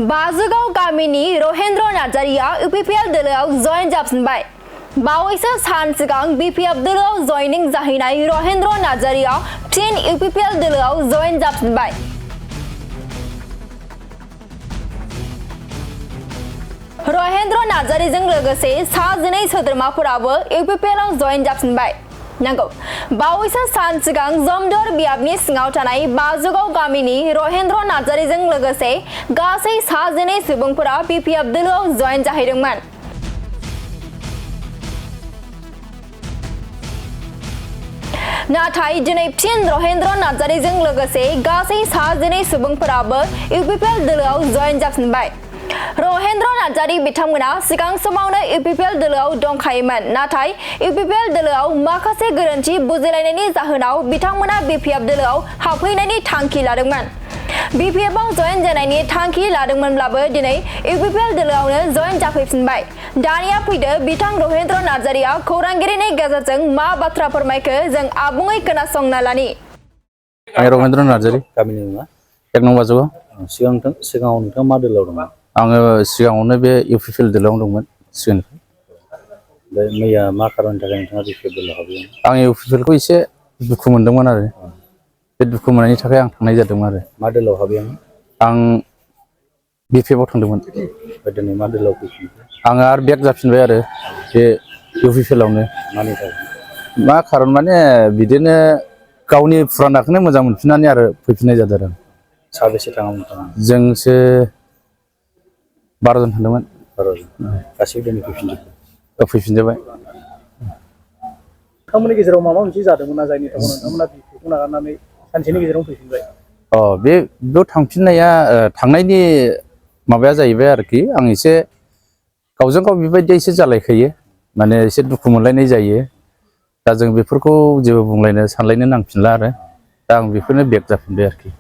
बाजुगाव गामिनि रहेन्द्र नार्जारिया यूपीपीएल दोलोआव जयेन जाफिनबाय। बावैसो सान सिगां बीपीएफ दोलोआव जयनिं जाहैनाय रहेन्द्र नार्जारिया फिन यूपीपीएल दोलोआव जयेन जाफिनबाय। रहेन्द्र नार्जारिजों लोगोसे सा 12 सोद्रोमाफोराबो यूपीपीएलआव जयेन जाफिनबाय। नंगौ, बावैसो सान सिगां जमदर बियाबनि सिङाव थानाय बाजुगाव गामिनि रहेन्द्र नार्जारिजों लोगोसे गासै सा 12 सुबुंफोरा बीपीएफ दोलोआव जयेन जाहैदोंमोन। नाथाय दिनै फिन रहेन्द्र नार्जारिजों लोगोसे गासै सा 12 सुबुंफोराबो यूपीपीएल दोलोआव जयेन जाफिनबाय। रहेन्द्र नार्जारि बिथांमोना सिगां समावनो यूपीपीएल दोलोआव दंखायोमोन, नाथाय यूपीपीएल दोलोआव माखासे गोरोन्थि बुजिलायनायनि जाहोनाव बिथांमोना बीपीएफ दोलोआव हाबफैनायनि थांखि लादोंमोन। बीपीएफआव जयेन जानायनि थांखि लादोंमोनब्लाबो दिनै यूपीपीएल दोलोआवनो जयेन जाफैफिनबाय। दानिया फैदो बिथां रहेन्द्र नार्जारिया खौरांगिरिनि गेजेरजों मा बाथ्रा फोरमायखो जों आबुङै खोनासंना लानि। रहेन्द्र नार्जारि गामिनि मुङा 1 नं बाजुगाव। सिगाङाव नोंथाङा मा दोलोआव दंमोन? आङो सिगाङावनो बे यूपीपीएल दोलोआव दंमोन सिगांनिफ्राय। मैया मा खारननि थाखाय नोंथाङा बीपीएफ दोलोआव हाबदोंमोन? आं यूपीपीएलखौ एसे दुखु मोनदोंमोन आरो बे दुखु मोननायनि थाखाय आं थांनाय जादोंमोन आरो। मा दोलोआव हाबदोंमोन? आं बीपीएफआव थांदोंमोन। दिनै मा दोलोआव फैफिनखो? आङो आरो बेक जाफिनबाय आरो बे यूपीपीएलआवनो। मानि थाखाय? मा खारन माने बिदिनो गावनि फुरानाखौनो मोजां मोनफिननानै आरो फैफिननाय जादों आरो। साबेसे थाङामोन नोंथाङा? जोंसो 12 जन थांदोंमोन। 12 जन। गासिबो दिनै फैफिनजोब्बाय? फैफिनजोब्बाय। नोंथांमोननि गेजेराव माबा मोनसे जादोंमोन जायनि थाखाय नोंथांमोना बीपीएफखौ नागारनानै सानसेनि गेजेराव फैफिनबाय? बेयाव थांफिननाया थांनायनि माबाया जाहैबाय आरोखि आं एसे गावजों गाव बेबायदि एसे जालायखायो, माने एसे दुखु मोनलायनाय जायो। दा जों बेफोरखौ जेबो बुंलायनो सानलायनो नांफिनला आरो दा आं बेखौनो बेक जाफिनबाय आरोखि।